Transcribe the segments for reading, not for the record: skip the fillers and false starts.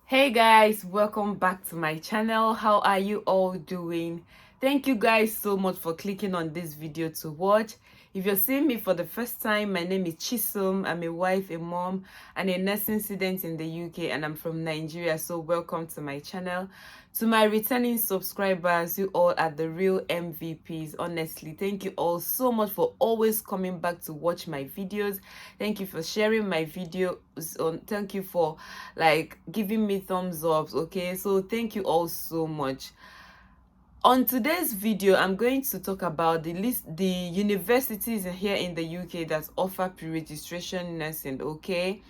Hey guys, welcome back to my channel. How are you all doing? Thank you guys so much for clicking on this video to watch. If you're seeing me for the first time, my name is Chisom. I'm a wife, a mom, and a nursing student in the UK, and I'm from Nigeria, so welcome to my channel. To my returning subscribers, you all are the real MVPs. Honestly, thank you all so much for always coming back to watch my videos. Thank you for sharing my videos on. Thank you for giving me thumbs ups. Okay, so thank you all so much. On today's video, I'm going to talk about the universities here in the UK that offer pre-registration nursing. Okay,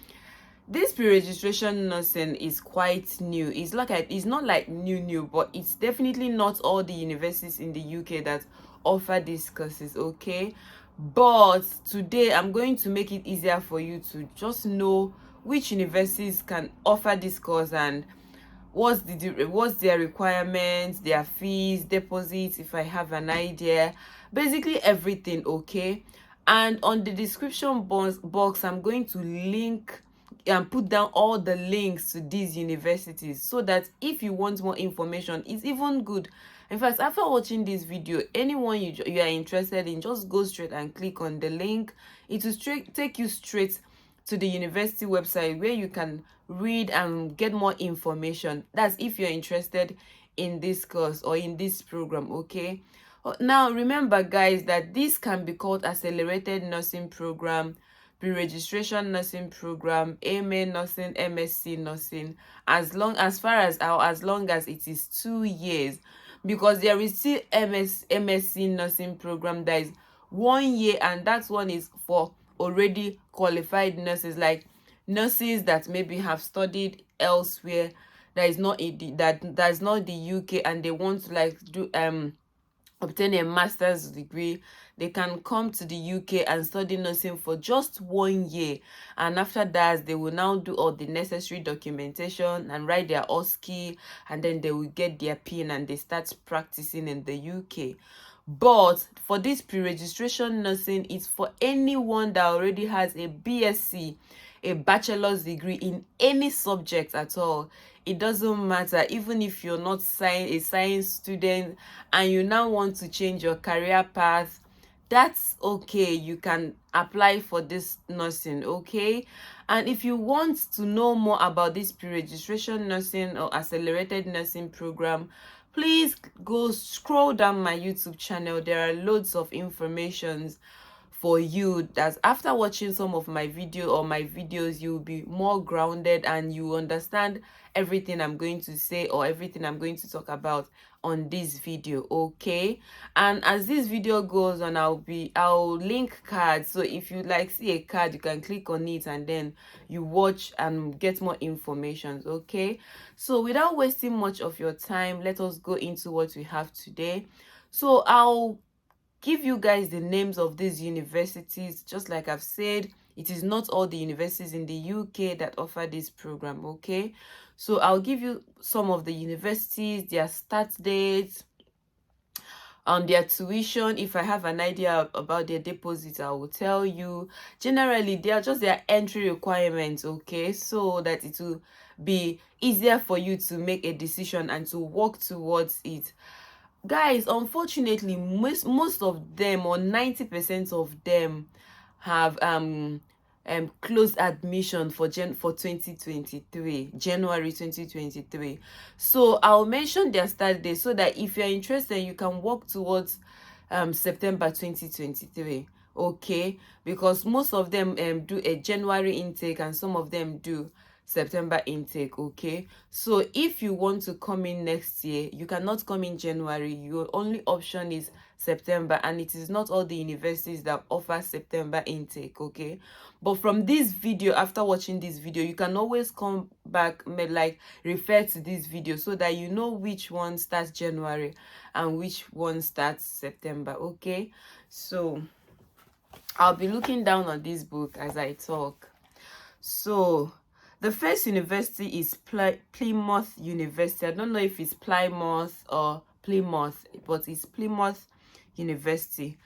this pre-registration nursing is quite new. It's not like new, but it's definitely not all the universities in the UK that offer these courses. Okay, but today I'm going to make it easier for you to just know which universities can offer this course and what's their requirements, their fees, deposits, if I have an idea, basically everything. Okay, and on the description box I'm going to link and put down all the links to these universities, so that if you want more information, it's even good. In fact, after watching this video, anyone you are interested in, just go straight and click on the link. It will take you straight to the university website where you can read and get more information. That's if you're interested in this course or in this program. Okay, now remember guys that this can be called accelerated nursing program, pre-registration nursing program, AMA nursing, MSc nursing, as long as it is 2 years, because there is still MSc nursing program that is 1 year, and that one is for already qualified nurses, like nurses that maybe have studied elsewhere, that is not in that's not the UK, and they want to do obtain a master's degree. They can come to the UK and study nursing for just 1 year, and after that they will now do all the necessary documentation and write their OSCE, and then they will get their PIN and they start practicing in the UK. But for this pre-registration nursing, it's for anyone that already has a BSc, a bachelor's degree in any subject at all. It doesn't matter, even if you're not a science student and you now want to change your career path, that's okay. You can apply for this nursing. Okay, and if you want to know more about this pre-registration nursing or accelerated nursing program, please go scroll down my YouTube channel. There are loads of informations for you, that after watching some of my videos, you'll be more grounded and you understand everything I'm going to say or everything I'm going to talk about on this video. Okay, and as this video goes on, I'll link cards, so if you see a card, you can click on it and then you watch and get more information. Okay, so without wasting much of your time, let us go into what we have today. So I'll give you guys the names of these universities. Just like I've said, it is not all the universities in the UK that offer this program. Okay, so I'll give you some of the universities, their start dates, their tuition. If I have an idea about their deposits, I will tell you. Generally, they are just their entry requirements. Okay, so that it will be easier for you to make a decision and to work towards it. Guys, unfortunately, most of them, or 90% of them, have closed admission for 2023, January 2023. So I'll mention their start date, so that if you're interested, you can work towards September 2023. Okay, because most of them do a January intake and some of them do September intake. Okay, so if you want to come in next year, you cannot come in January. Your only option is September, and it is not all the universities that offer September intake. Okay, but from this video, after watching this video, you can always come back, refer to this video, so that you know which one starts January and which one starts September. Okay, so I'll be looking down on this book as I talk. So the first university is Plymouth University. I don't know if it's Plymouth or Plymouth, but it's Plymouth University.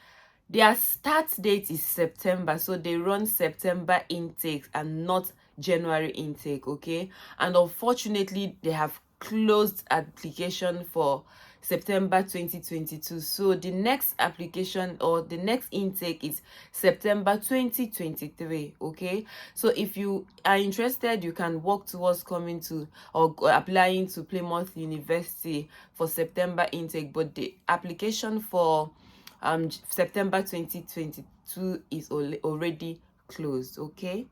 Their start date is September, so they run September intakes and not January intake, okay? And unfortunately, they have closed application for September 2022. So the next application or the next intake is September 2023, okay? So if you are interested, you can work towards coming to or applying to Plymouth University for September intake, but the application for September 2022 is already closed, okay?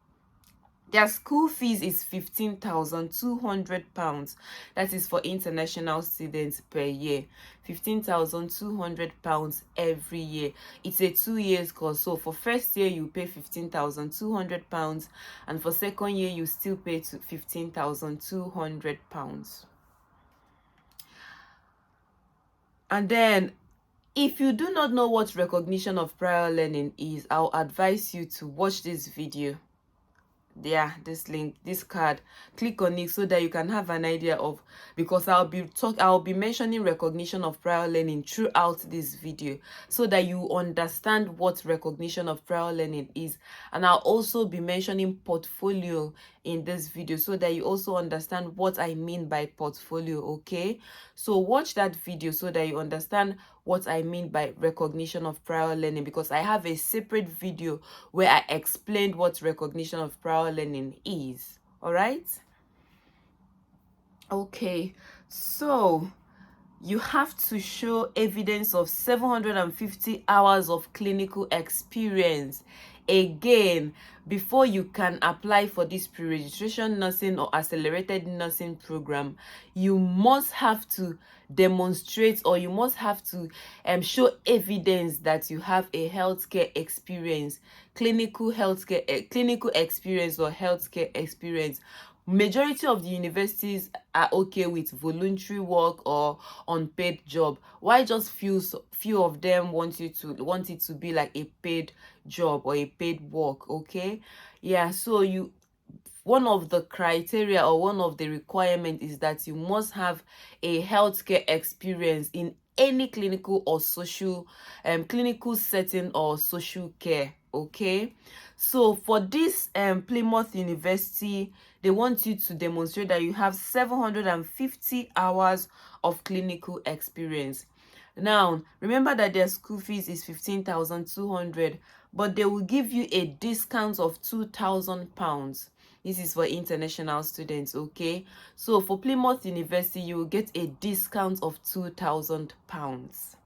Their school fees is £15,200. That is for international students per year. £15,200 every year. It's a 2 years course. So for first year you pay £15,200, and for second year you still pay £15,200. And then, if you do not know what recognition of prior learning is, I'll advise you to watch this video. Yeah, this link, this card, click on it so that you can have an idea of, because I'll be mentioning recognition of prior learning throughout this video so that you understand what recognition of prior learning is. And I'll also be mentioning portfolio in this video so that you also understand what I mean by portfolio, okay? So watch that video so that you understand what I mean by recognition of prior learning, because I have a separate video where I explained what recognition of prior learning is. All right? Okay, so you have to show evidence of 750 hours of clinical experience again before you can apply for this pre-registration nursing or accelerated nursing program. You must have to demonstrate, or you must have to show evidence that you have a healthcare experience, clinical experience or healthcare experience. Majority of the universities are okay with voluntary work or unpaid job. Why just few of them want it to be like a paid job or a paid work, okay? Yeah, so one of the criteria or one of the requirements is that you must have a healthcare experience in any clinical or social clinical setting or social care, okay? So for this Plymouth University, they want you to demonstrate that you have 750 hours of clinical experience. Now, remember that their school fees is 15,200, but they will give you a discount of £2,000. This is for international students, okay? So for Plymouth University, you will get a discount of £2,000.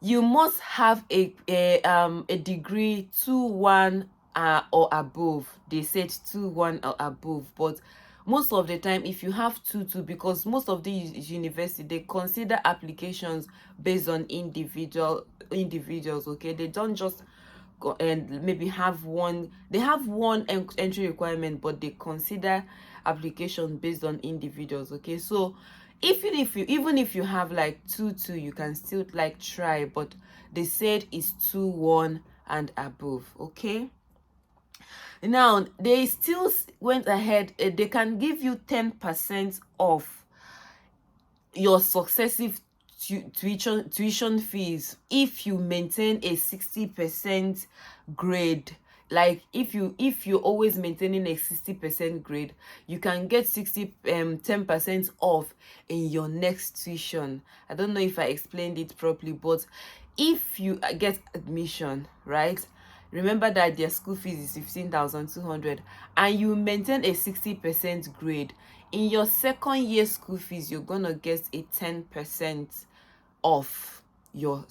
You must have a degree 2-1 or above. They said 2-1 or above, but most of the time if you have 2-2, because most of these universities, they consider applications based on individuals, okay? They don't just go and maybe have one. They have one entry requirement, but they consider application based on individuals, okay? So even if you have like 2-2, you can still like try, but they said it's 2-1 and above, okay? Now they still went ahead. They can give you 10% off your successive tuition fees if you maintain a 60% grade. Like if you're always maintaining a 60% grade, you can get 10% off in your next tuition. I don't know if I explained it properly, but if you get admission, right, remember that their school fees is 15,200 and you maintain a 60% grade, in your second year school fees you're gonna get a 10% off your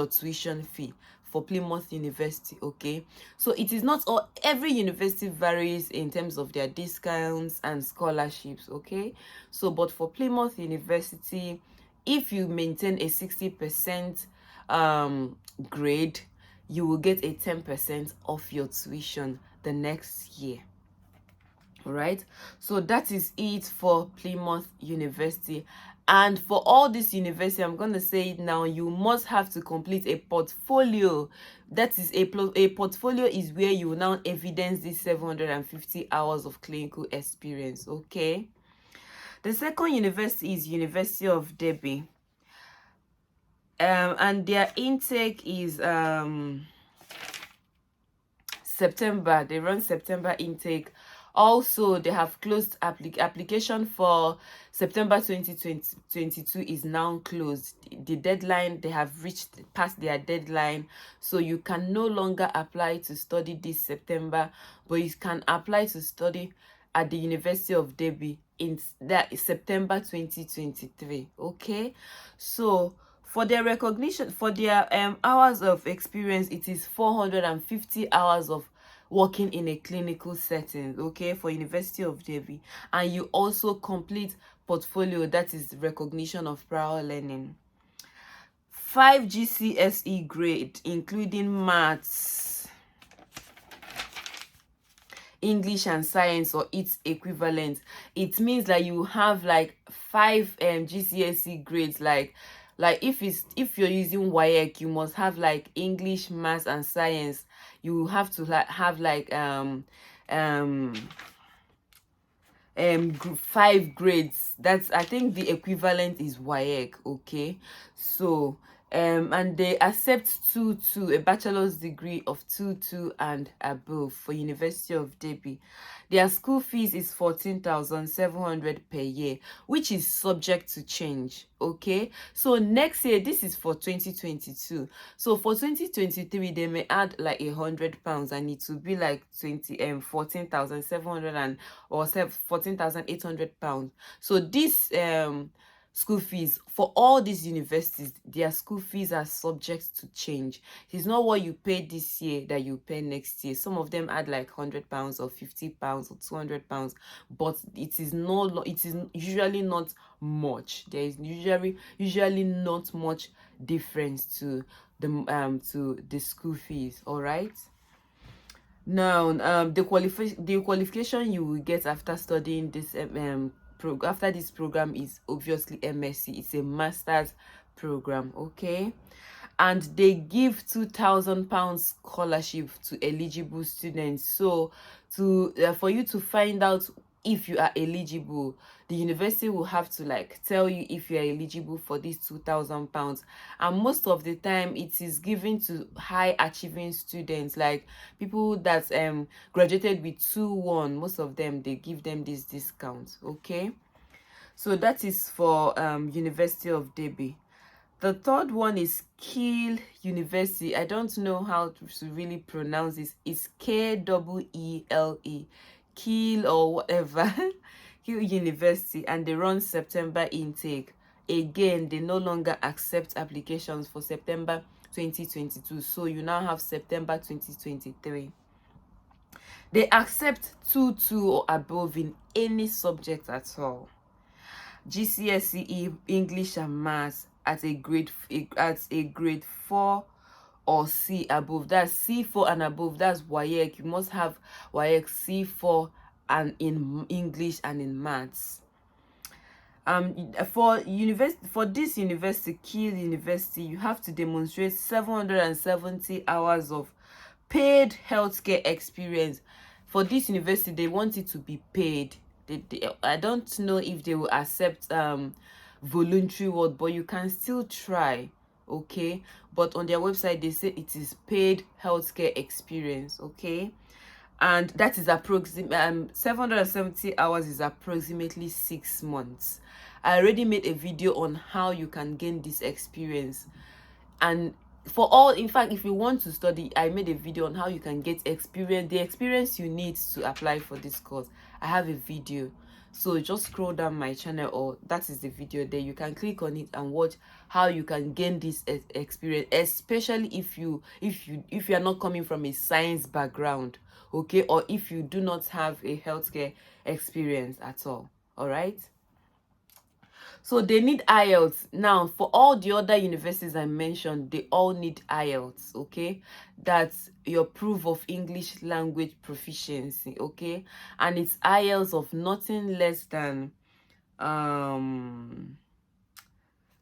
tuition fee for Plymouth University, okay? So it is not all, every university varies in terms of their discounts and scholarships, okay? So but for Plymouth University, if you maintain a 60% grade, you will get a 10% off your tuition the next year. All right, so that is it for Plymouth University. And for all this university, I'm going to say it now, you must have to complete a portfolio. That is a portfolio is where you will now evidence these 750 hours of clinical experience, okay? The second university is University of Derby. And their intake is September. They run September intake Also, they have closed application for September 2022 is now closed. The deadline, they have reached past their deadline, so you can no longer apply to study this September, but you can apply to study at the University of Derby in that September 2023. Okay, so for their recognition, for their hours of experience, it is 450 hours of working in a clinical setting, okay, for University of Derby. And you also complete portfolio, that is recognition of prior learning. 5 GCSE grade, including maths, English and science or its equivalent. It means that you have like 5 GCSE grades, like if you're using WAEC, you must have like English, maths and science. You have to have like 5 grades. That's, I think the equivalent is WAEC. Okay, so and they accept 2-2, a bachelor's degree of 2-2 and above for University of Derby. Their school fees is 14,700 per year, which is subject to change. Okay, so next year, this is for 2022. So for 2023, they may add like £100, and it will be like 14,700 and or 14,800 pounds. So this school fees for all these universities, their school fees are subject to change. It's not what you pay this year that you pay next year. Some of them add like £100 or £50 or £200, but it is usually not much. There is usually not much difference to the school fees. All right. Now, the qualification you will get after studying this after this program is obviously MSc. It's a master's program. Okay, and they give £2,000 scholarship to eligible students. So for you to find out if you are eligible, the university will have to like tell you if you are eligible for this £2,000. And most of the time it is given to high achieving students, like people that graduated with 2-1. Most of them, they give them this discount. Okay, so that is for University of Derby. The third one is Keele University. I don't know how to really pronounce this. It's Keele, Keele or whatever. Keele University, and they run September intake. Again, they no longer accept applications for September 2022. So you now have September 2023. They accept 2-2 or above in any subject at all. GCSE English and Maths at a grade 4 or C above. That's C4 and above. That's WAEC. You must have WAEC C4 and in English and in Maths. For this university, Keele University, you have to demonstrate 770 hours of paid healthcare experience. For this university, they want it to be paid. I don't know if they will accept voluntary work, but you can still try. Okay, but on their website they say it is paid healthcare experience. Okay, and that is approximately 770 hours is approximately 6 months. I already made a video on how you can gain this experience, and for all, in fact, if you want to study, I made a video on how you can get experience, the experience you need to apply for this course. I have a video, so just scroll down my channel, or that is the video there. You can click on it and watch how you can gain this experience, especially if you are not coming from a science background. Okay, or if you do not have a healthcare experience at all. All right, so they need IELTS. Now, for all the other universities I mentioned, they all need IELTS. Okay, that's your proof of English language proficiency. Okay, and it's IELTS of nothing less than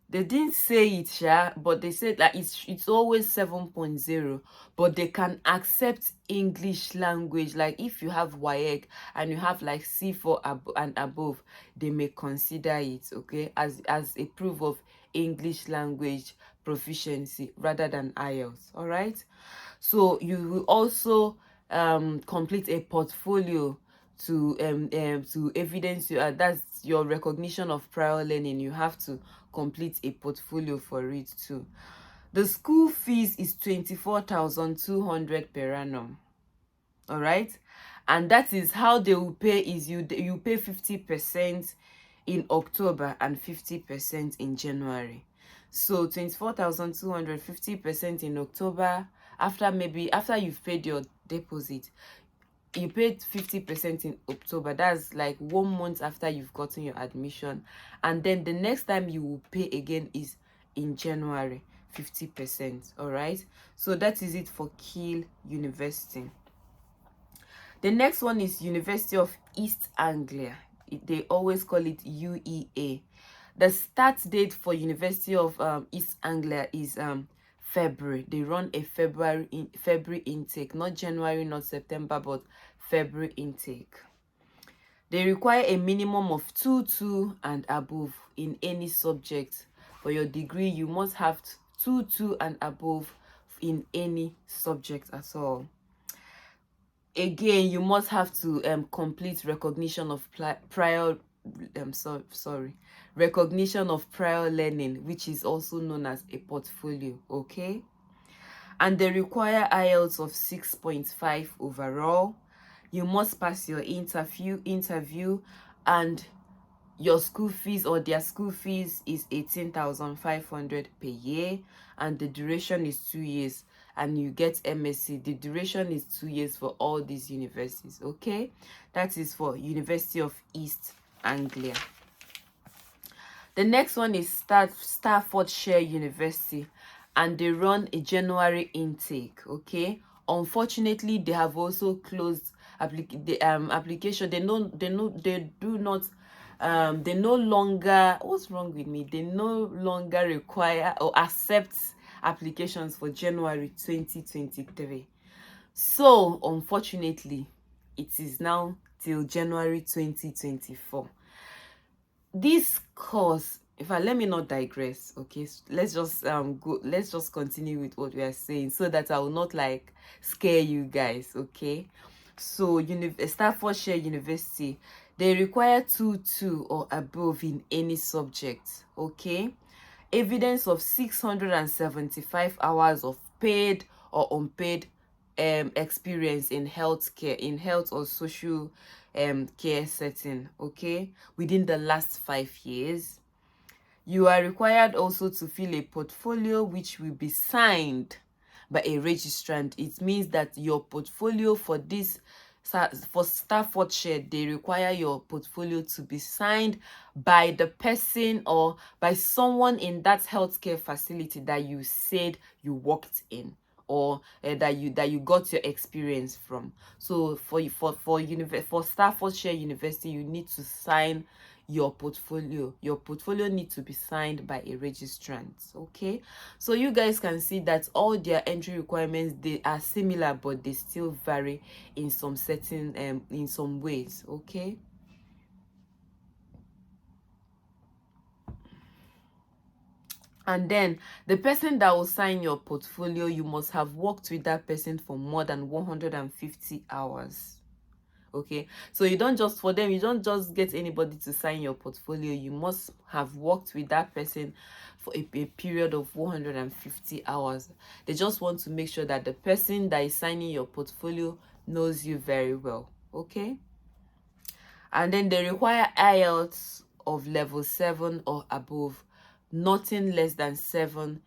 they didn't say it, yeah, but they said that it's always 7.0, but they can accept English language. Like if you have WAEC and you have like C4 and above, they may consider it, okay, as a proof of English language proficiency rather than IELTS. All right, so you will also complete a portfolio to evidence you, that's your recognition of prior learning. You have to complete a portfolio for it too. The school fees is 24,200 per annum. All right, and that is how they will pay. Is you pay 50% in October and 50% in January. So 24,200, 50% in October. After you've paid your deposit, you paid 50% in October. That's like 1 month after you've gotten your admission, and then the next time you will pay again is in January, 50%. All right, so that is it for Kiel University. The next one is University of East Anglia. They always call it UEA. The start date for University of East Anglia is February. They run a February intake, not January, not September, but February intake. They require a minimum of 2 and above in any subject. For your degree, you must have 2 and above in any subject at all. Again, you must have to complete recognition of prior recognition of prior learning, which is also known as a portfolio. Okay, and they require IELTS of 6.5 overall. You must pass your interview, and your school fees, or their school fees, is 18,500 per year, and the duration is 2 years, and you get MSc. The duration is 2 years for all these universities. Okay, that is for University of East Anglia. The next one is Staffordshire University, and they run a January intake. Okay, unfortunately they have also closed application. They no longer, what's wrong with me, they no longer require or accept applications for January 2023. So unfortunately it is now till January 2024. This course, let me not digress. Okay, so let's just continue with what we are saying, so that I will not like scare you guys. Okay, so Staffordshire University, they require 2 or above in any subject. Okay, evidence of 675 hours of paid or unpaid experience in health or social care setting. Okay, within the last 5 years. You are required also to fill a portfolio which will be signed by a registrant. It means that your portfolio for Staffordshire, they require your portfolio to be signed by the person or by someone in that healthcare facility that you said you worked in, or that you got your experience from. So for Staffordshire University, you need to sign your portfolio. Your portfolio needs to be signed by a registrant. Okay, so you guys can see that all their entry requirements, they are similar, but they still vary in some certain in some ways. Okay, and then the person that will sign your portfolio, you must have worked with that person for more than 150 hours. Okay, so you don't just get anybody to sign your portfolio. You must have worked with that person for a period of 150 hours. They just want to make sure that the person that is signing your portfolio knows you very well. Okay, and then they require IELTS of level 7 or above, nothing less than 7.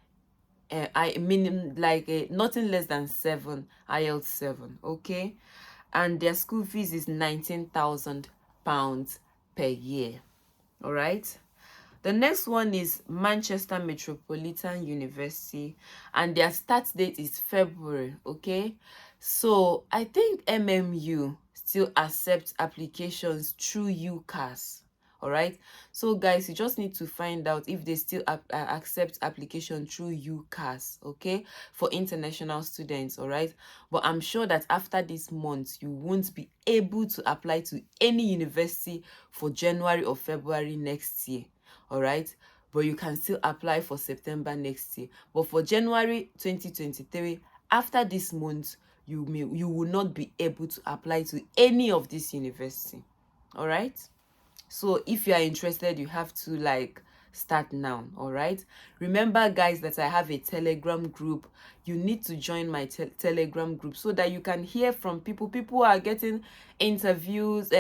Nothing less than 7, IELTS 7. Okay, and their school fees is £19,000 per year. All right, the next one is Manchester Metropolitan University, and their start date is February. Okay, so I think MMU still accepts applications through UCAS. All right, so guys, you just need to find out if they still accept application through UCAS, okay, for international students. All right, but I'm sure that after this month you won't be able to apply to any university for January or February next year. All right, but you can still apply for September next year. But for January 2023, after this month, you will not be able to apply to any of this university. All right, so if you are interested, you have to like start now. All right, remember guys that I have a Telegram group. You need to join my Telegram group so that you can hear from people. People are getting interviews,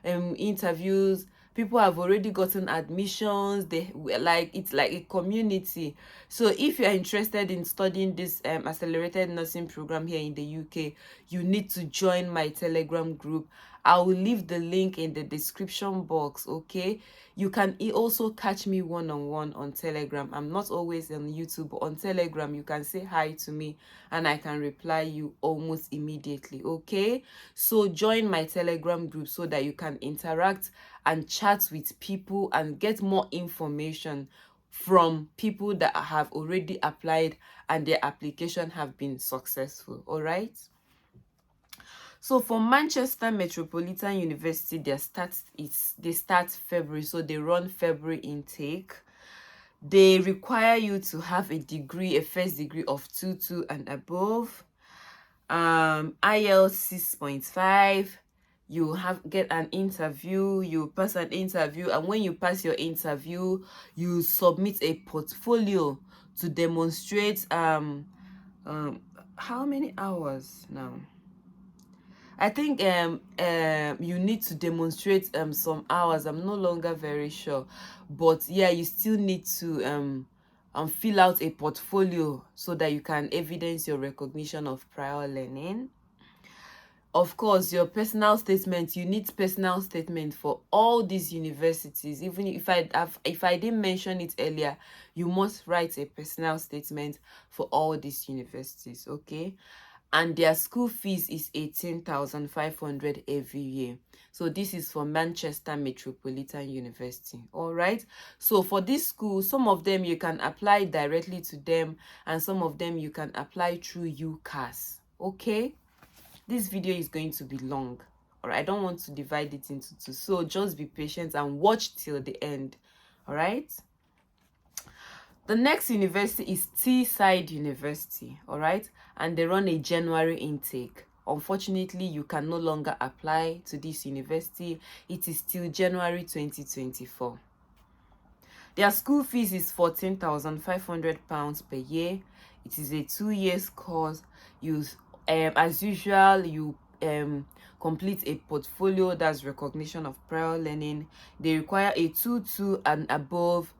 interviews. People have already gotten admissions. They like, it's like a community. So if you are interested in studying this accelerated nursing program here in the UK, you need to join my Telegram group. I will leave the link in the description box. Okay, you can also catch me one-on-one on Telegram. I'm not always on YouTube, but on Telegram you can say hi to me and I can reply you almost immediately. Okay, so join my Telegram group so that you can interact and chat with people and get more information from people that have already applied and their application have been successful. All right, so for Manchester Metropolitan University, they start February, so they run February intake. They require you to have a degree, a first degree of 2.2 and above. IELTS 6.5. You get an interview, you pass an interview, and when you pass your interview, you submit a portfolio to demonstrate how many hours now? I think you need to demonstrate some hours. I'm no longer very sure, but yeah, you still need to fill out a portfolio so that you can evidence your recognition of prior learning. Of course, your personal statement, you need personal statement for all these universities. Even if I didn't mention it earlier, you must write a personal statement for all these universities. Okay, and their school fees is 18,500 every year. So this is for Manchester Metropolitan University. All right, so for this school, some of them you can apply directly to them and some of them you can apply through UCAS. Okay, this video is going to be long, or I don't want to divide it into two, so just be patient and watch till the end. All right, the next university is Teesside University. All right, and they run a January intake. Unfortunately, you can no longer apply to this university. It is till January 2024. Their school fees is £14,500 per year. It is a 2 year course. You as usual, you complete a portfolio, that's recognition of prior learning. They require a 2.2 and above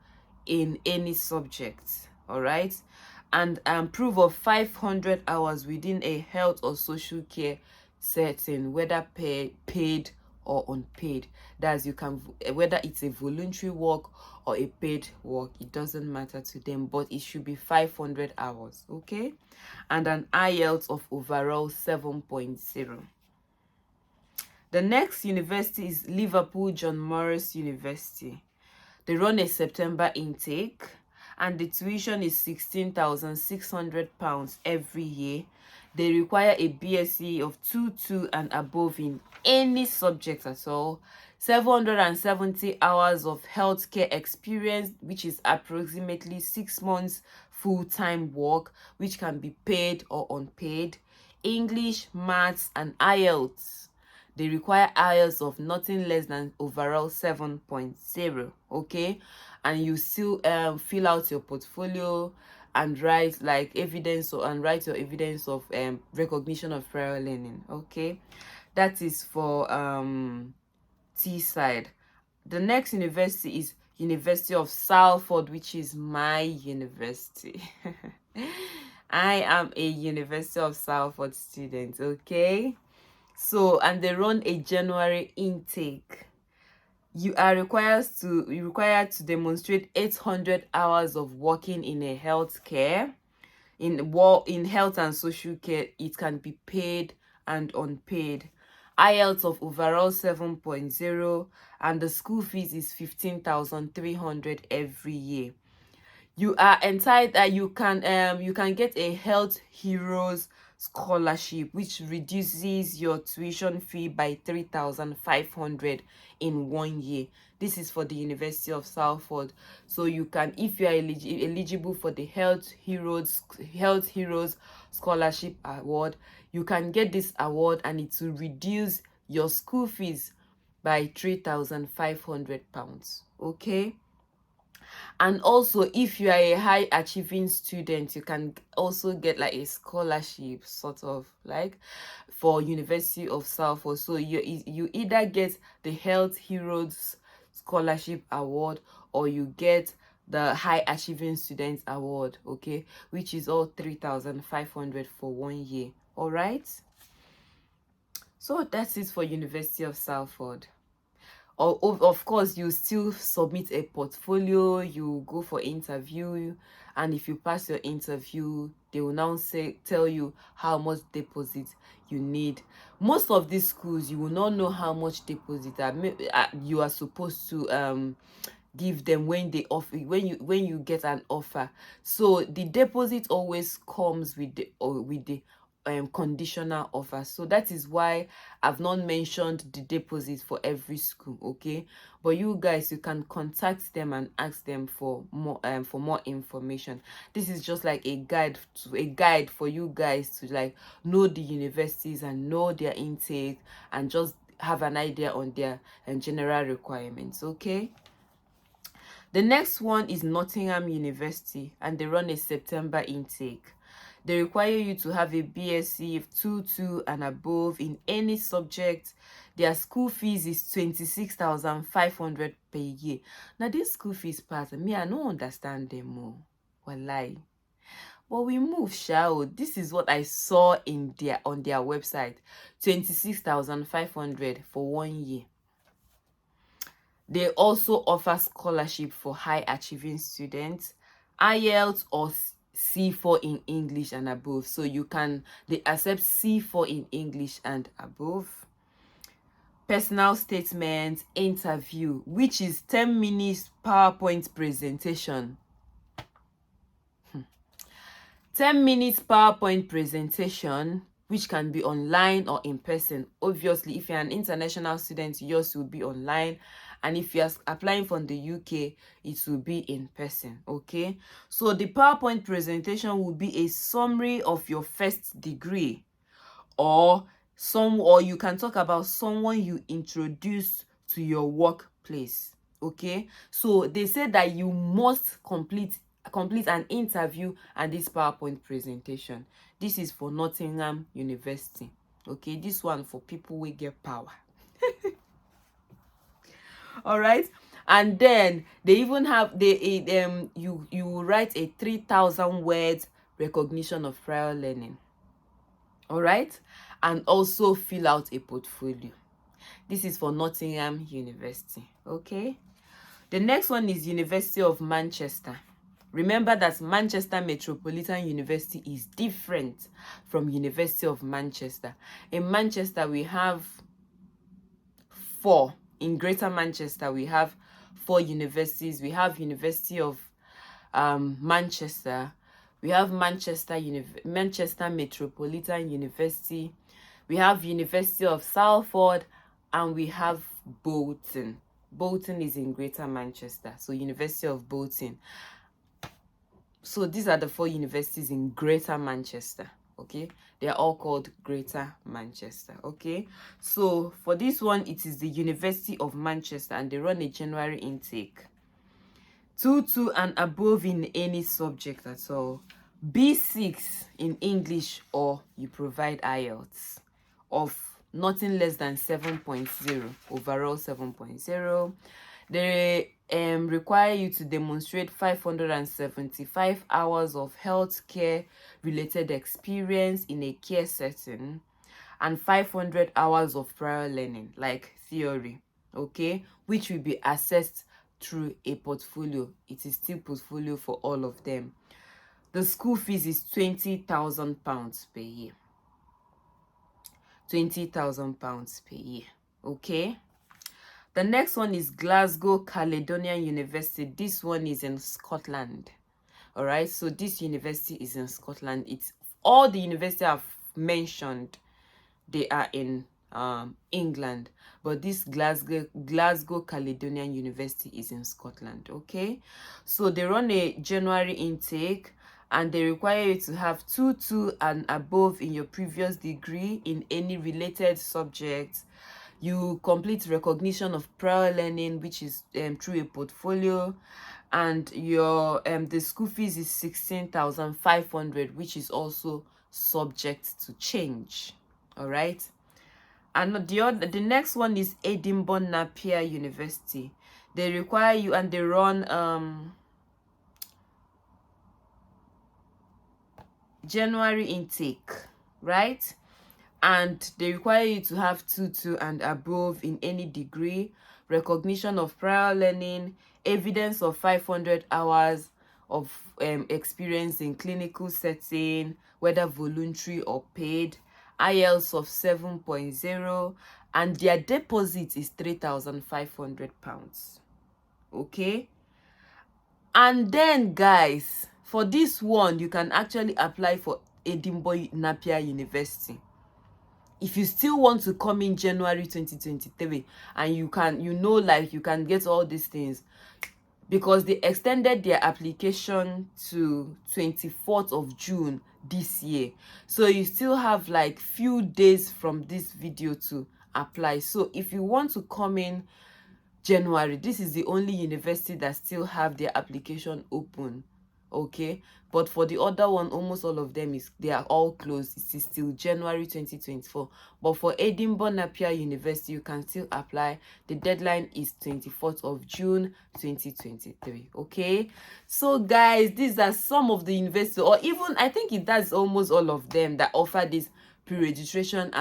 in any subject. All right, and proof of 500 hours within a health or social care setting, whether paid or unpaid. That's, you can, whether it's a voluntary work or a paid work, it doesn't matter to them, but it should be 500 hours. Okay, and an IELTS of overall 7.0. The next university is Liverpool John Morris University. They run a September intake and the tuition is £16,600 every year. They require a BSc of 2.2 and above in any subject at all. 770 hours of healthcare experience, which is approximately 6 months full-time work, which can be paid or unpaid. English, maths, and IELTS. They require IELTS of nothing less than overall 7.0. Okay, and you still fill out your portfolio and write like evidence, and write your evidence of recognition of prior learning. Okay, that is for Teesside. The next university is University of Salford, which is my university. I am a University of Salford student. Okay, so, and they run a January intake. You are required to demonstrate 800 hours of working in a healthcare, in health and social care. It can be paid and unpaid. IELTS of overall 7.0, and the school fees is 15,300 every year. You are entitled, you can get a Health Heroes scholarship, which reduces your tuition fee by 3,500 in 1 year. This is for the University of Salford. So you can, if you are eligible for the Health Heroes Scholarship Award, you can get this award, and it will reduce your school fees by £3,500. Okay. And also, if you are a high achieving student, you can also get like a scholarship, sort of like, for University of Salford. So you either get the Health Heroes Scholarship Award, or you get the High Achieving Students Award, okay, which is all 3,500 for 1 year. All right, so that's it for University of Salford. Of course, you still submit a portfolio, you go for interview, and if you pass your interview, they will now tell you how much deposit you need. Most of these schools, you will not know how much deposit you are supposed to give them when they offer, when you get an offer. So the deposit always comes with the conditional offer. So that is why I've not mentioned the deposit for every school, okay? But you guys, you can contact them and ask them for more information. This is just like a guide for you guys to like know the universities and know their intake, and just have an idea on their general requirements, okay? The next one is Nottingham University, and they run a September intake. They require you to have a BSc of 2 and above in any subject. Their school fees is 26,500 per year. Now, this school fees part, me, I don't understand them more. Wallahi. But we move, shall. This is what I saw on their website. 26,500 for 1 year. They also offer scholarship for high achieving students, IELTS or C4 in English and above. So they accept C4 in English and above. Personal statement interview, which is 10 minutes PowerPoint presentation. 10 minutes PowerPoint presentation, which can be online or in person. Obviously, if you're an international student, yours will be online. And if you're applying from the UK, it will be in person, okay? So the PowerPoint presentation will be a summary of your first degree, or you can talk about someone you introduced to your workplace, okay? So they said that you must complete an interview and this PowerPoint presentation. This is for Nottingham University, okay? This one for people who get power. All right, and then they even have you write a 3,000 words recognition of prior learning. All right, and also fill out a portfolio. This is for Nottingham University, okay? The next one is University of Manchester. Remember that Manchester Metropolitan University is different from University of Manchester. In Manchester, we have 4. In Greater Manchester, we have 4 universities. We have University of Manchester. We have Manchester Metropolitan University. We have University of Salford, and we have Bolton. Bolton is in Greater Manchester, so University of Bolton. So these are the 4 universities in Greater Manchester, okay? They are all called Greater Manchester, okay? So for this one, it is the University of Manchester, and they run a January intake. 2 and above in any subject at all. B6 in English, or you provide IELTS of nothing less than 7.0, overall 7.0. They require you to demonstrate 575 hours of healthcare related experience in a care setting, and 500 hours of prior learning, like theory, okay, which will be assessed through a portfolio. It is still portfolio for all of them. The school fees is £20,000 per year. £20,000 per year, okay? The next one is Glasgow Caledonian University. This one is in Scotland. All right, so this university is in Scotland. It's all the universities I've mentioned, they are in England, but this Glasgow Caledonian University is in Scotland, okay? So they run a January intake, and they require you to have 2 and above in your previous degree in any related subject. You complete recognition of prior learning, which is through a portfolio, and your the school fees is 16,500, which is also subject to change. All right. And the next one is Edinburgh Napier University. They require you, and they run January intake, right? And they require you to have 2 and above in any degree, recognition of prior learning, evidence of 500 hours of experience in clinical setting, whether voluntary or paid, IELTS of 7.0, and their deposit is £3,500. Okay. And then, guys, for this one, you can actually apply for Edinburgh Napier University. If you still want to come in January 2023, and you can get all these things, because they extended their application to 24th of June this year. So you still have like few days from this video to apply. So if you want to come in January, this is the only university that still have their application open. Okay, but for the other one, almost all of them they are all closed. It is still January 2024. But for Edinburgh Napier University, you can still apply. The deadline is 24th of June 2023. Okay, so guys, these are some of the universities, or even I think that's almost all of them that offer this pre-registration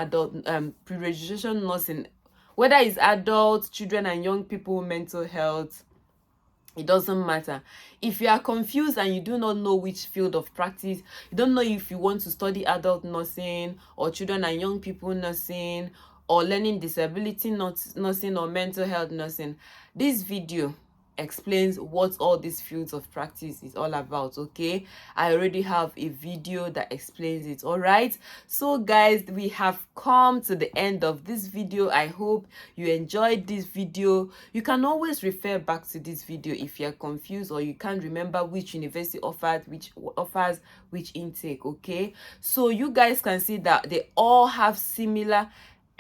pre-registration nursing, whether it's adults, children and young people, mental health. It doesn't matter. If you are confused and you do not know which field of practice, you don't know if you want to study adult nursing or children and young people nursing or learning disability nursing or mental health nursing, this video explains what all these fields of practice is all about. Okay, I already have a video that explains it. All right, so guys, we have come to the end of this video. I hope you enjoyed this video. You can always refer back to this video if you're confused or you can't remember which university offers which intake. Okay, so you guys can see that they all have similar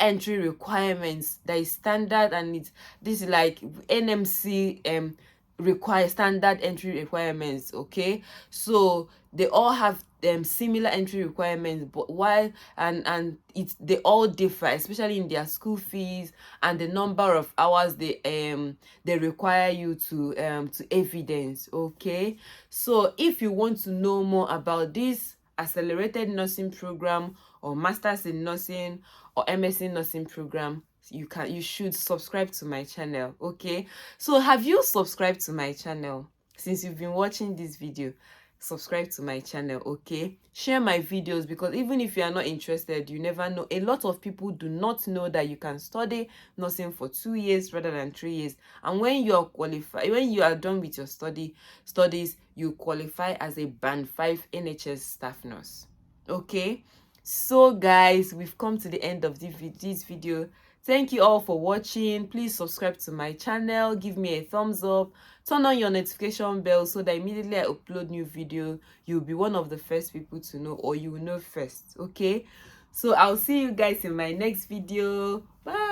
entry requirements that is standard, and this is like NMC require standard entry requirements. Okay, so they all have similar entry requirements, but while they all differ, especially in their school fees and the number of hours they require you to evidence. Okay, so if you want to know more about this accelerated nursing program or masters in nursing or MSc nursing program, you should subscribe to my channel. Okay, so have you subscribed to my channel? Since you've been watching this video, subscribe to my channel. Okay, share my videos, because even if you are not interested, you never know. A lot of people do not know that you can study nursing for 2 years rather than 3 years, and when you are qualified, when you are done with your studies, you qualify as a band 5 NHS staff nurse. Okay, so guys, we've come to the end of this video. Thank you all for watching. Please subscribe to my channel, give me a thumbs up, turn on your notification bell so that immediately I upload new video, you'll be one of the first people to know, or you will know first. Okay, so I'll see you guys in my next video. Bye.